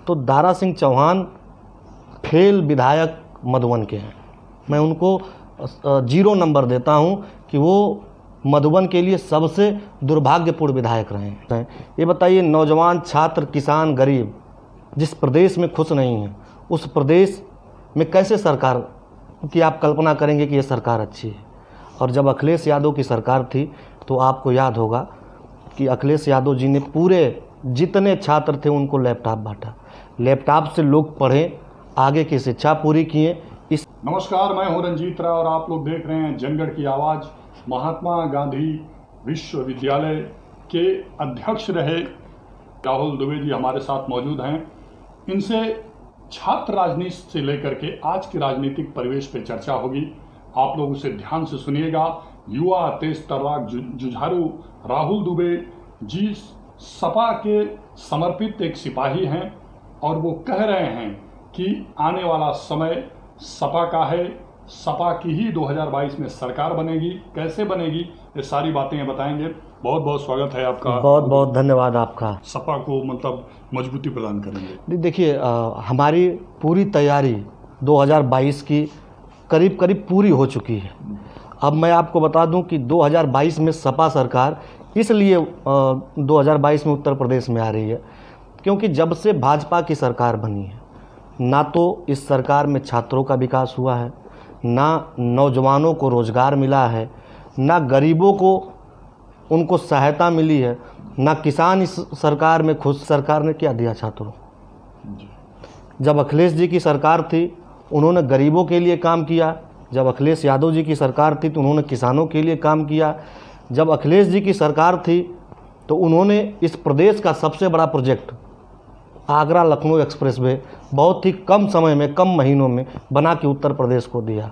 तो दारा सिंह चौहान फेल विधायक मधुबन के हैं। मैं उनको 0 नंबर देता हूं कि वो मधुबन के लिए सबसे दुर्भाग्यपूर्ण विधायक रहे हैं। ये बताइए, नौजवान, छात्र, किसान, गरीब जिस प्रदेश में खुश नहीं है, उस प्रदेश में कैसे सरकार की आप कल्पना करेंगे कि ये सरकार अच्छी है। और जब अखिलेश यादव की सरकार थी तो आपको याद होगा कि अखिलेश यादव जी ने पूरे जितने छात्र थे उनको लैपटॉप बांटा। लैपटॉप से लोग पढ़े, आगे की शिक्षा पूरी किए। नमस्कार, मैं हूं रंजीत राय और आप लोग देख रहे हैं जंगड़ की आवाज़। महात्मा गांधी विश्वविद्यालय के अध्यक्ष रहे राहुल दुबे जी हमारे साथ मौजूद हैं। इनसे छात्र राजनीति से लेकर के आज के राजनीतिक परिवेश पे चर्चा होगी। आप लोग उसे ध्यान से सुनिएगा। युवा तेज तर्राक जुझारू राहुल दुबे जी सपा के समर्पित एक सिपाही हैं और वो कह रहे हैं कि आने वाला समय सपा का है। सपा की ही 2022 में सरकार बनेगी। कैसे बनेगी ये सारी बातें ये बताएंगे। बहुत बहुत स्वागत है आपका। बहुत बहुत धन्यवाद आपका। सपा को मतलब मजबूती प्रदान करेंगे। देखिए, हमारी पूरी तैयारी 2022 की करीब करीब पूरी हो चुकी है। अब मैं आपको बता दूं कि 2022 में सपा सरकार इसलिए 2022 में उत्तर प्रदेश में आ रही है क्योंकि जब से भाजपा की सरकार बनी है, ना तो इस सरकार में छात्रों का विकास हुआ है, ना नौजवानों को रोज़गार मिला है, ना गरीबों को उनको सहायता मिली है, ना किसान इस सरकार में खुश। सरकार ने क्या दिया छात्रों? जब अखिलेश जी की सरकार थी उन्होंने गरीबों के लिए काम किया। जब अखिलेश यादव जी की सरकार थी तो उन्होंने किसानों के लिए काम किया। जब अखिलेश जी की सरकार थी तो उन्होंने इस प्रदेश का सबसे बड़ा प्रोजेक्ट आगरा लखनऊ एक्सप्रेसवे बहुत ही कम समय में, कम महीनों में बना के उत्तर प्रदेश को दिया।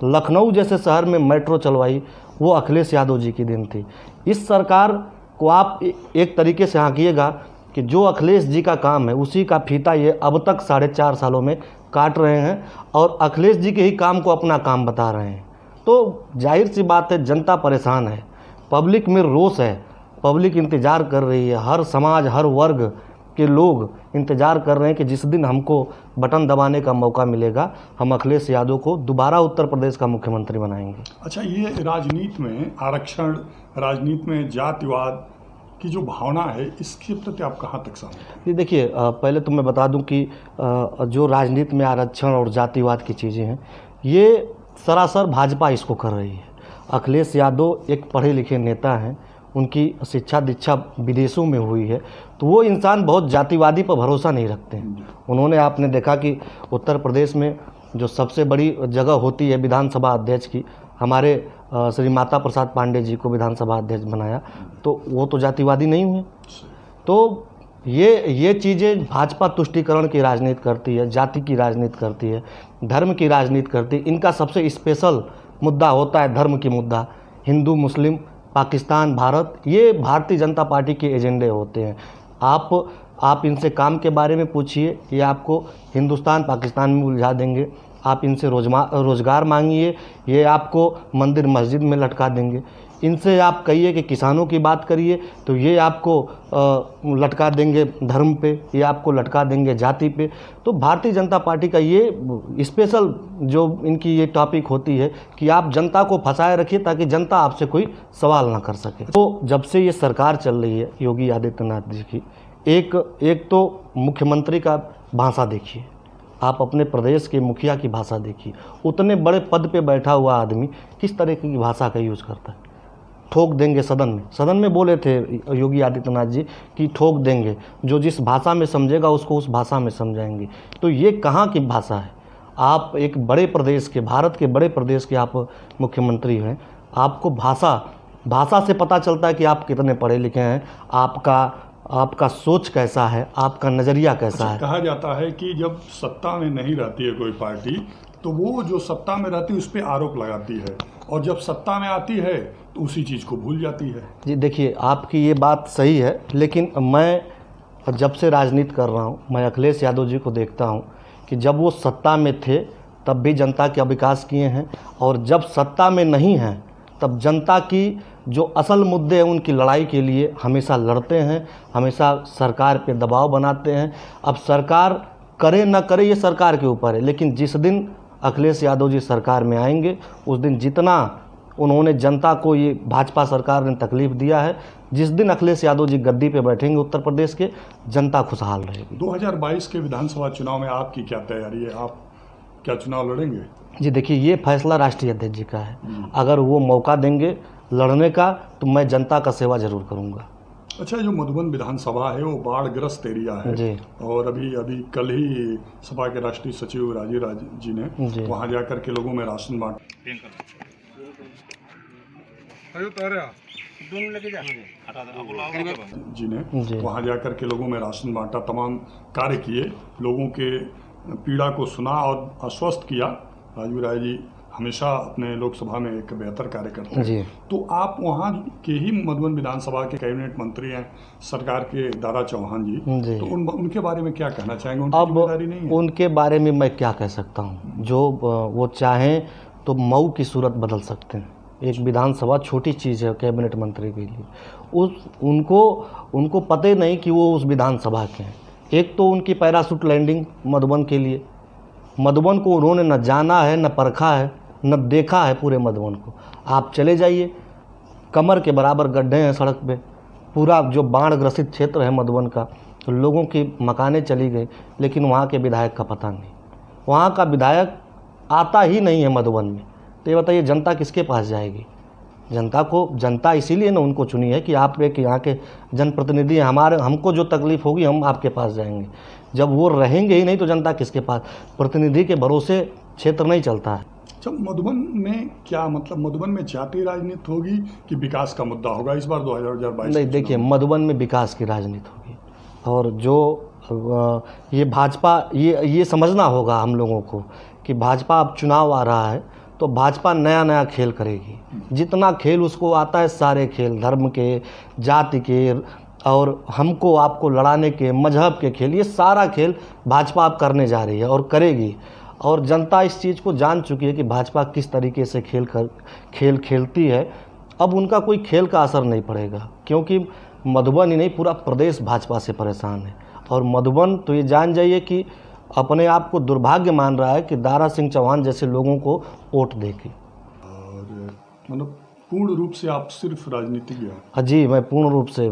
लखनऊ जैसे शहर में मेट्रो चलवाई, वो अखिलेश यादव जी की देन थी। इस सरकार को आप एक तरीके से हाँकिएगा कि जो अखिलेश जी का काम है उसी का फीता ये अब तक 4.5 सालों में काट रहे हैं और अखिलेश जी के ही काम को अपना काम बता रहे हैं। तो जाहिर सी बात है, जनता परेशान है, पब्लिक में रोष है, पब्लिक इंतज़ार कर रही है। हर समाज, हर वर्ग के लोग इंतज़ार कर रहे हैं कि जिस दिन हमको बटन दबाने का मौका मिलेगा, हम अखिलेश यादव को दोबारा उत्तर प्रदेश का मुख्यमंत्री बनाएंगे। अच्छा, ये राजनीति में आरक्षण, राजनीति में जातिवाद की जो भावना है, इसके प्रति आप कहाँ तक सहमत हैं? ये देखिए, पहले तो मैं बता दूं कि जो राजनीति में आरक्षण और जातिवाद की चीज़ें हैं, ये सरासर भाजपा इसको कर रही है। अखिलेश यादव एक पढ़े लिखे नेता हैं, उनकी शिक्षा दीक्षा विदेशों में हुई है, तो वो इंसान बहुत जातिवादी पर भरोसा नहीं रखते हैं। उन्होंने, आपने देखा कि उत्तर प्रदेश में जो सबसे बड़ी जगह होती है विधानसभा अध्यक्ष की, हमारे श्री माता प्रसाद पांडे जी को विधानसभा अध्यक्ष बनाया, तो वो तो जातिवादी नहीं हुए। तो ये चीज़ें भाजपा तुष्टीकरण की राजनीति करती है, जाति की राजनीति करती है, धर्म की राजनीति करती है। इनका सबसे स्पेशल मुद्दा होता है धर्म की मुद्दा। हिंदू, मुस्लिम, पाकिस्तान, भारत, ये भारतीय जनता पार्टी के एजेंडे होते हैं। आप इनसे काम के बारे में पूछिए, ये आपको हिंदुस्तान पाकिस्तान में उलझा देंगे। आप इनसे रोज़गार मांगिए, ये आपको मंदिर मस्जिद में लटका देंगे। इनसे आप कहिए कि किसानों की बात करिए तो ये आपको लटका देंगे धर्म पे, ये आपको लटका देंगे जाति पे। तो भारतीय जनता पार्टी का ये स्पेशल जो इनकी ये टॉपिक होती है कि आप जनता को फंसाए रखिए ताकि जनता आपसे कोई सवाल ना कर सके। तो जब से ये सरकार चल रही है योगी आदित्यनाथ जी की, एक तो मुख्यमंत्री का भाषा देखिए, आप अपने प्रदेश के मुखिया की भाषा देखिए। उतने बड़े पद पे बैठा हुआ आदमी किस तरह की भाषा का यूज़ करता है। ठोक देंगे सदन में बोले थे योगी आदित्यनाथ जी कि ठोक देंगे, जो जिस भाषा में समझेगा उसको उस भाषा में समझाएंगे। तो ये कहाँ की भाषा है? आप एक बड़े प्रदेश के, भारत के बड़े प्रदेश के आप मुख्यमंत्री हैं, आपको भाषा से पता चलता है कि आप कितने पढ़े लिखे हैं, आपका सोच कैसा है, आपका नज़रिया कैसा है। कहा जाता है कि जब सत्ता में नहीं रहती है कोई पार्टी तो वो जो सत्ता में रहती है उस पर आरोप लगाती है, और जब सत्ता में आती है तो उसी चीज़ को भूल जाती है। जी देखिए, आपकी ये बात सही है, लेकिन मैं जब से राजनीति कर रहा हूँ, मैं अखिलेश यादव जी को देखता हूँ कि जब वो सत्ता में थे तब भी जनता का विकास किए हैं, और जब सत्ता में नहीं हैं तब जनता की जो असल मुद्दे हैं उनकी लड़ाई के लिए हमेशा लड़ते हैं, हमेशा सरकार पे दबाव बनाते हैं। अब सरकार करे न करे ये सरकार के ऊपर है, लेकिन जिस दिन अखिलेश यादव जी सरकार में आएंगे उस दिन जितना उन्होंने जनता को ये भाजपा सरकार ने तकलीफ दिया है, जिस दिन अखिलेश यादव जी गद्दी पे बैठेंगे उत्तर प्रदेश के, जनता खुशहाल रहेगी। 2022 के विधानसभा चुनाव में आपकी क्या तैयारी है? आप क्या चुनाव लड़ेंगे? जी देखिए, ये फैसला राष्ट्रीय अध्यक्ष जी का है। अगर वो मौका देंगे लड़ने का तो मैं जनता का सेवा जरूर करूंगा। अच्छा, जो मधुबन विधानसभा है वो बाढ़ग्रस्त एरिया है जी। और अभी कल ही सपा के राष्ट्रीय सचिव राजीव जी ने वहां जाकर के लोगों में राशन बांटा जी ने वहां जाकर के लोगों में राशन बांटा, तमाम कार्य किए, लोगों के पीड़ा को सुना और आश्वस्त किया। राजीव राय जी हमेशा अपने लोकसभा में एक बेहतर कार्य करते हैं। तो आप वहाँ के ही मधुबन विधानसभा के कैबिनेट मंत्री हैं सरकार के दारा चौहान जी, तो उनके बारे में क्या कहना चाहेंगे? उनकी जिम्मेदारी नहीं है? उनके बारे में मैं क्या कह सकता हूँ, जो वो चाहें तो मऊ की सूरत बदल सकते हैं। एक विधानसभा छोटी चीज़ है कैबिनेट मंत्री के लिए। उनको पता ही नहीं कि वो उस विधानसभा के हैं। एक तो उनकी पैराशूट लैंडिंग मधुबन के लिए, मधुबन को उन्होंने न जाना है, न परखा है, न देखा है पूरे मधुबन को। आप चले जाइए, कमर के बराबर गड्ढे हैं सड़क पे, पूरा जो बाढ़ ग्रसित क्षेत्र है मधुबन का, तो लोगों की मकानें चली गई, लेकिन वहाँ के विधायक का पता नहीं। वहाँ का विधायक आता ही नहीं है मधुबन में। तो ये बताइए जनता किसके पास जाएगी? जनता इसीलिए ना उनको चुनी है कि आप एक यहाँ के जनप्रतिनिधि हैं। हमको जो तकलीफ होगी हम आपके पास जाएंगे। जब वो रहेंगे ही नहीं तो जनता किसके पास? प्रतिनिधि के भरोसे क्षेत्र नहीं चलता है। जब मधुबन में क्या मतलब, मधुबन में जातीय राजनीति होगी कि विकास का मुद्दा होगा इस बार 2022? नहीं, देखिए, मधुबन में विकास की राजनीति होगी। और जो ये भाजपा, ये समझना होगा हम लोगों को कि भाजपा अब चुनाव आ रहा है तो भाजपा नया खेल करेगी। जितना खेल उसको आता है, सारे खेल, धर्म के, जाति के और हमको आपको लड़ाने के, मजहब के खेल, ये सारा खेल भाजपा अब करने जा रही है और करेगी। और जनता इस चीज़ को जान चुकी है कि भाजपा किस तरीके से खेल खेलती है। अब उनका कोई खेल का असर नहीं पड़ेगा, क्योंकि मधुबन ही नहीं पूरा प्रदेश भाजपा से परेशान है। और मधुबन तो ये जान जाइए कि अपने आप को दुर्भाग्य मान रहा है कि दारा सिंह चौहान जैसे लोगों को वोट देके। और मतलब पूर्ण रूप से आप सिर्फ राजनीतिज्ञ हैं? जी, मैं पूर्ण रूप से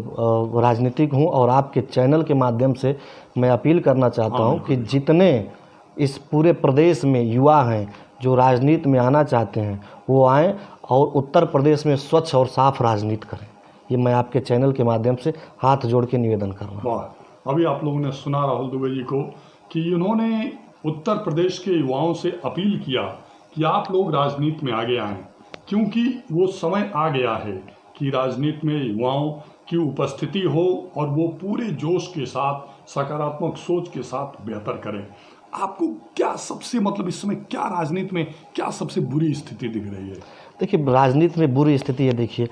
राजनीतिक हूं। और आपके चैनल के माध्यम से मैं अपील करना चाहता हूं कि जितने इस पूरे प्रदेश में युवा हैं जो राजनीति में आना चाहते हैं वो आएँ और उत्तर प्रदेश में स्वच्छ और साफ राजनीति करें। ये मैं आपके चैनल के माध्यम से हाथ जोड़ के निवेदन कर रहा हूँ। अभी आप लोगों ने सुना राहुल दुबे जी को कि उन्होंने उत्तर प्रदेश के युवाओं से अपील किया कि आप लोग राजनीति में आगे आएं, क्योंकि वो समय आ गया है कि राजनीति में युवाओं की उपस्थिति हो और वो पूरे जोश के साथ, सकारात्मक सोच के साथ बेहतर करें। आपको क्या सबसे मतलब इस समय क्या राजनीति में क्या सबसे बुरी स्थिति दिख रही है? देखिए, राजनीति में बुरी स्थिति ये देखिए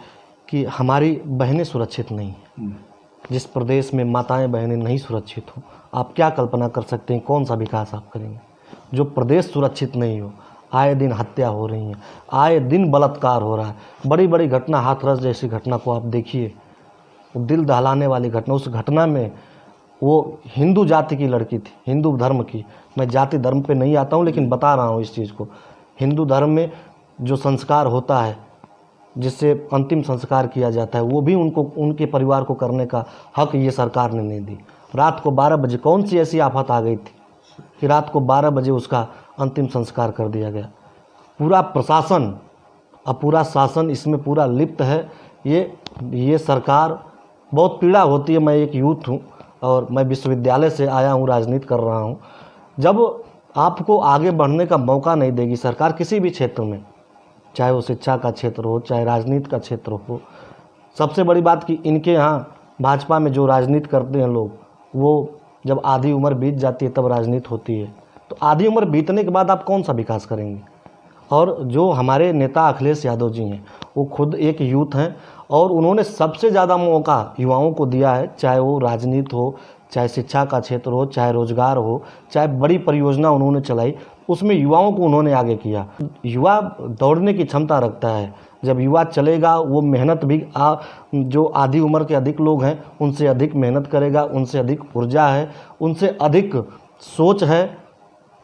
कि हमारी बहनें सुरक्षित नहीं हैं। जिस प्रदेश में माताएं बहनें नहीं सुरक्षित हो, आप क्या कल्पना कर सकते हैं कौन सा विकास आप करेंगे? जो प्रदेश सुरक्षित नहीं हो, आए दिन हत्या हो रही है, आए दिन बलात्कार हो रहा है, बड़ी बड़ी घटना, हाथरस जैसी घटना को आप देखिए, दिल दहलाने वाली घटना। उस घटना में वो हिंदू जाति की लड़की थी, हिंदू धर्म की। मैं जाति धर्म पे नहीं आता हूँ, लेकिन बता रहा हूँ इस चीज़ को। हिंदू धर्म में जो संस्कार होता है, जिससे अंतिम संस्कार किया जाता है, वो भी उनके परिवार को करने का हक ये सरकार ने नहीं दी। रात को 12 बजे कौन सी ऐसी आफत आ गई थी कि रात को 12 बजे उसका अंतिम संस्कार कर दिया गया? पूरा प्रशासन और पूरा शासन इसमें पूरा लिप्त है। ये सरकार, बहुत पीड़ा होती है। मैं एक यूथ हूँ और मैं विश्वविद्यालय से आया हूँ, राजनीति कर रहा हूँ। जब आपको आगे बढ़ने का मौका नहीं देगी सरकार किसी भी क्षेत्र में, चाहे वो शिक्षा का क्षेत्र हो, चाहे राजनीति का क्षेत्र हो। सबसे बड़ी बात कि इनके यहाँ भाजपा में जो राजनीति करते हैं लोग, वो जब आधी उम्र बीत जाती है तब राजनीति होती है। तो आधी उम्र बीतने के बाद आप कौन सा विकास करेंगे? और जो हमारे नेता अखिलेश यादव जी हैं, वो खुद एक यूथ हैं और उन्होंने सबसे ज़्यादा मौका युवाओं को दिया है, चाहे वो राजनीति हो, चाहे शिक्षा का क्षेत्र हो, चाहे रोजगार हो, चाहे बड़ी परियोजना उन्होंने चलाई, उसमें युवाओं को उन्होंने आगे किया। युवा दौड़ने की क्षमता रखता है, जब युवा चलेगा वो मेहनत भी जो आधी उम्र के अधिक लोग हैं उनसे अधिक मेहनत करेगा, उनसे अधिक ऊर्जा है, उनसे अधिक सोच है।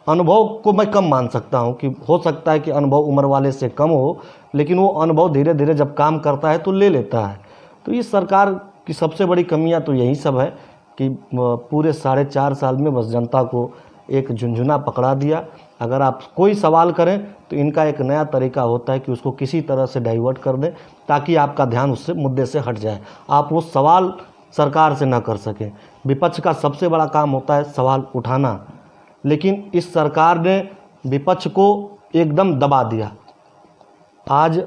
अनुभव को मैं कम मान सकता हूं कि हो सकता है कि अनुभव उम्र वाले से कम हो, लेकिन वो अनुभव धीरे धीरे जब काम करता है तो ले लेता है। तो इस सरकार की सबसे बड़ी कमियां तो यही सब है कि पूरे 4.5 साल में बस जनता को एक झुंझुना पकड़ा दिया। अगर आप कोई सवाल करें तो इनका एक नया तरीका होता है कि उसको किसी तरह से डाइवर्ट कर दें ताकि आपका ध्यान उससे मुद्दे से हट जाए, आप वो सवाल सरकार से ना कर सकें। विपक्ष का सबसे बड़ा काम होता है सवाल उठाना, लेकिन इस सरकार ने विपक्ष को एकदम दबा दिया। आज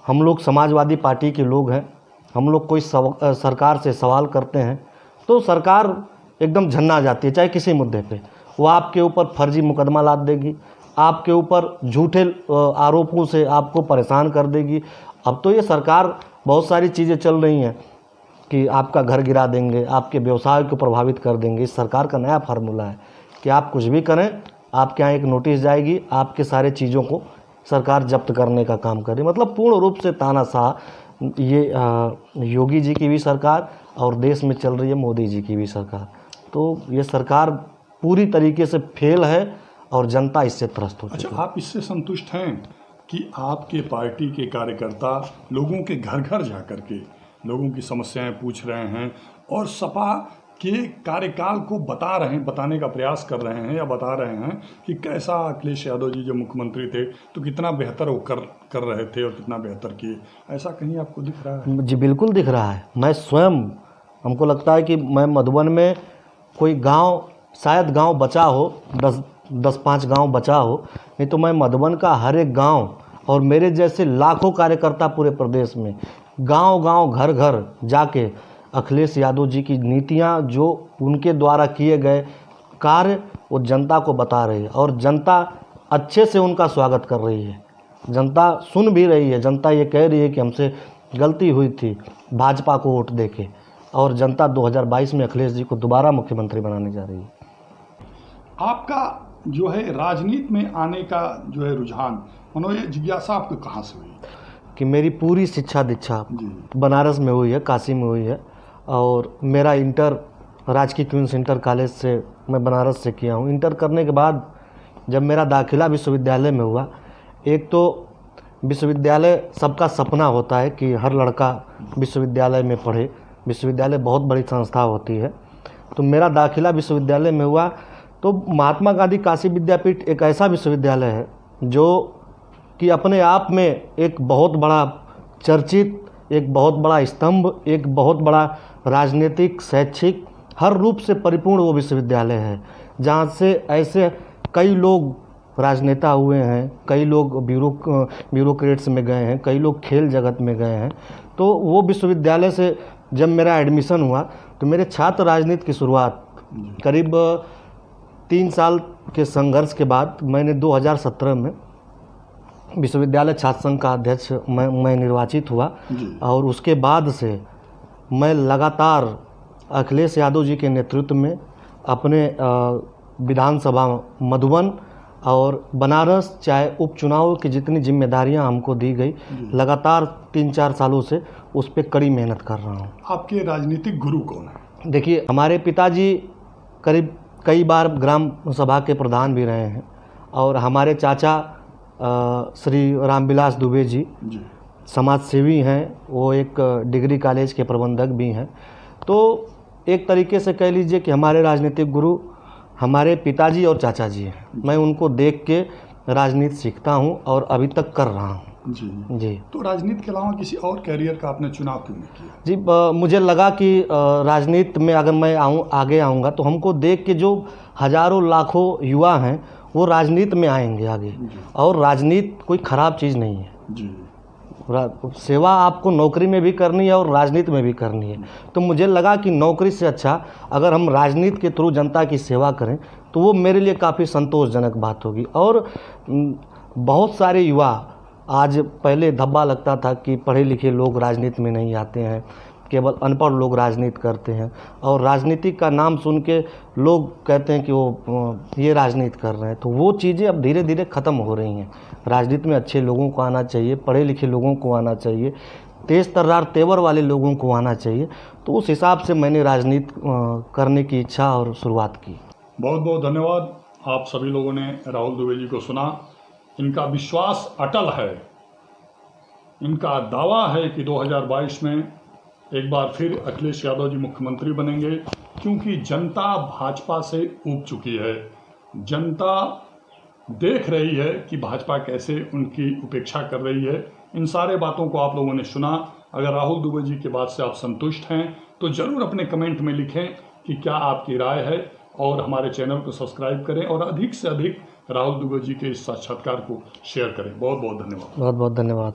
हम लोग समाजवादी पार्टी के लोग हैं, हम लोग कोई सरकार से सवाल करते हैं तो सरकार एकदम झन्ना जाती है, चाहे किसी मुद्दे पे। वो आपके ऊपर फर्जी मुकदमा लाद देगी, आपके ऊपर झूठे आरोपों से आपको परेशान कर देगी। अब तो ये सरकार बहुत सारी चीज़ें चल रही हैं कि आपका घर गिरा देंगे, आपके व्यवसाय को प्रभावित कर देंगे। इस सरकार का नया फार्मूला है कि आप कुछ भी करें, आपके यहाँ एक नोटिस जाएगी, आपके सारे चीज़ों को सरकार जब्त करने का काम करे। मतलब पूर्ण रूप से तानाशाह ये योगी जी की भी सरकार और देश में चल रही है मोदी जी की भी सरकार। तो ये सरकार पूरी तरीके से फेल है और जनता इससे त्रस्त हो चुकी है। अच्छा, आप इससे संतुष्ट हैं कि आपके पार्टी के कार्यकर्ता लोगों के घर घर जा कर के लोगों की समस्याएं पूछ रहे हैं और सपा के कार्यकाल को बताने का प्रयास कर रहे हैं या बता रहे हैं कि कैसा अखिलेश यादव जी जो मुख्यमंत्री थे तो कितना बेहतर वो कर रहे थे और कितना बेहतर किए, ऐसा कहीं आपको दिख रहा है? जी बिल्कुल दिख रहा है। मैं स्वयं, हमको लगता है कि मैं मधुबन में कोई गांव, शायद गांव बचा हो, 10-5 गांव बचा हो, नहीं तो मैं मधुबन का हर एक गांव और मेरे जैसे लाखों कार्यकर्ता पूरे प्रदेश में गांव-गांव घर-घर जाके अखिलेश यादव जी की नीतियां, जो उनके द्वारा किए गए कार्य, वो जनता को बता रही है और जनता अच्छे से उनका स्वागत कर रही है। जनता सुन भी रही है, जनता ये कह रही है कि हमसे गलती हुई थी भाजपा को वोट देके, और जनता 2022 में अखिलेश जी को दोबारा मुख्यमंत्री बनाने जा रही है। आपका जो है राजनीति में आने का जो है रुझान, मानो ये जिज्ञासा आपको कहाँ से हुई? कि मेरी पूरी शिक्षा दीक्षा बनारस में हुई है, काशी में हुई है, और मेरा इंटर राजकीय क्वींस इंटर कॉलेज से मैं बनारस से किया हूँ। इंटर करने के बाद जब मेरा दाखिला विश्वविद्यालय में हुआ, एक तो विश्वविद्यालय सबका सपना होता है कि हर लड़का विश्वविद्यालय में पढ़े, विश्वविद्यालय बहुत बड़ी संस्था होती है। तो मेरा दाखिला विश्वविद्यालय में हुआ तो महात्मा गांधी काशी विद्यापीठ एक ऐसा विश्वविद्यालय है जो कि अपने आप में एक बहुत बड़ा चर्चित, एक बहुत बड़ा स्तंभ, एक बहुत बड़ा राजनीतिक, शैक्षिक, हर रूप से परिपूर्ण वो विश्वविद्यालय है, जहाँ से ऐसे कई लोग राजनेता हुए हैं, कई लोग ब्यूरोक्रेट्स में गए हैं, कई लोग खेल जगत में गए हैं। तो वो विश्वविद्यालय से जब मेरा एडमिशन हुआ तो मेरे छात्र राजनीति की शुरुआत करीब 3 साल के संघर्ष के बाद मैंने 2017 में विश्वविद्यालय छात्र संघ का अध्यक्ष मैं निर्वाचित हुआ, और उसके बाद से मैं लगातार अखिलेश यादव जी के नेतृत्व में अपने विधानसभा मधुबन और बनारस, चाहे उपचुनाव की जितनी जिम्मेदारियां हमको दी गई, लगातार 3-4 सालों से उस पर कड़ी मेहनत कर रहा हूं। आपके राजनीतिक गुरु कौन है? देखिए, हमारे पिताजी कई बार ग्राम सभा के प्रधान भी रहे हैं, और हमारे चाचा श्री रामविलास दुबे जी समाज सेवी हैं, वो एक डिग्री कॉलेज के प्रबंधक भी हैं। तो एक तरीके से कह लीजिए कि हमारे राजनीतिक गुरु हमारे पिताजी और चाचा जी हैं। मैं उनको देख के राजनीति सीखता हूं और अभी तक कर रहा हूं। जी। तो राजनीति के अलावा किसी और कैरियर का आपने चुनाव क्यों नहीं किया? जी, मुझे लगा कि राजनीति में अगर मैं आगे आऊँगा तो हमको देख के जो हज़ारों लाखों युवा हैं वो राजनीति में आएंगे आगे, और राजनीति कोई ख़राब चीज़ नहीं है जी। सेवा आपको नौकरी में भी करनी है और राजनीति में भी करनी है। तो मुझे लगा कि नौकरी से अच्छा अगर हम राजनीति के थ्रू जनता की सेवा करें तो वो मेरे लिए काफ़ी संतोषजनक बात होगी। और बहुत सारे युवा, आज पहले धब्बा लगता था कि पढ़े लिखे लोग राजनीति में नहीं आते हैं, केवल अनपढ़ लोग राजनीति करते हैं और राजनीति का नाम सुन के लोग कहते हैं कि वो ये राजनीति कर रहे हैं। तो वो चीज़ें अब धीरे धीरे ख़त्म हो रही हैं। राजनीति में अच्छे लोगों को आना चाहिए, पढ़े लिखे लोगों को आना चाहिए, तेज तर्रार तेवर वाले लोगों को आना चाहिए। तो उस हिसाब से मैंने राजनीति करने की इच्छा और शुरुआत की। बहुत बहुत धन्यवाद। आप सभी लोगों ने राहुल दुबे जी को सुना। इनका विश्वास अटल है, इनका दावा है कि 2022 में एक बार फिर अखिलेश यादव जी मुख्यमंत्री बनेंगे, क्योंकि जनता भाजपा से ऊब चुकी है। जनता देख रही है कि भाजपा कैसे उनकी उपेक्षा कर रही है। इन सारे बातों को आप लोगों ने सुना। अगर राहुल दुबे जी की बात से आप संतुष्ट हैं तो ज़रूर अपने कमेंट में लिखें कि क्या आपकी राय है, और हमारे चैनल को सब्सक्राइब करें और अधिक से अधिक राहुल दुबे जी के इस साक्षात्कार को शेयर करें। बहुत बहुत धन्यवाद। बहुत बहुत धन्यवाद।